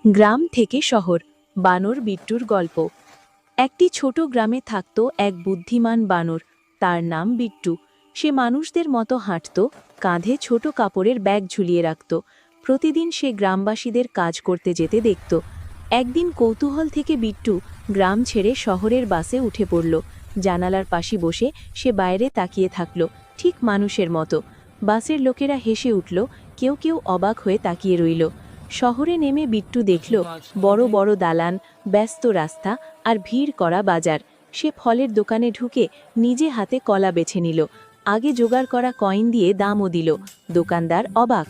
গ্রাম থেকে শহর, বানর বিট্টুর গল্প। একটি ছোট গ্রামে থাকত এক বুদ্ধিমান বানর। তার নাম বিট্টু। সে মানুষদের মতো হাঁটত, কাঁধে ছোট কাপড়ের ব্যাগ ঝুলিয়ে রাখত। প্রতিদিন সে গ্রামবাসীদের কাজ করতে যেতে দেখত। একদিন কৌতূহল থেকে বিট্টু গ্রাম ছেড়ে শহরের বাসে উঠে পড়ল। জানালার পাশে বসে সে বাইরে তাকিয়ে থাকল, ঠিক মানুষের মতো। বাসের লোকেরা হেসে উঠল, কেউ কেউ অবাক হয়ে তাকিয়ে রইল। শহরে নেমে বিট্টু দেখল বড় বড় দালান, ব্যস্ত রাস্তা আর ভিড় করা বাজার। সে ফলের দোকানে ঢুকে নিজে হাতে কলা বেছে নিল। আগে জোগাড় করা কয়েন দিয়ে দামও দিল। দোকানদার অবাক।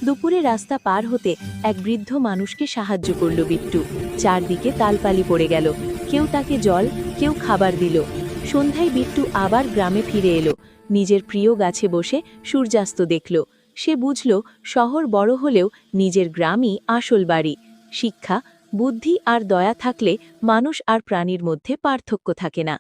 দুপুরে রাস্তা পার হতে এক বৃদ্ধ মানুষকে সাহায্য করল বিট্টু। চারদিকে তালপালি পড়ে গেল। কেউ তাকে জল, কেউ খাবার দিল। সন্ধ্যায় বিট্টু আবার গ্রামে ফিরে এলো। নিজের প্রিয় গাছে বসে সূর্যাস্ত দেখল। সে বুঝল শহর বড় হলেও নিজের গ্রামই আসল বাড়ি। শিক্ষা, বুদ্ধি আর দয়া থাকলে মানুষ আর প্রাণীর মধ্যে পার্থক্য থাকে না।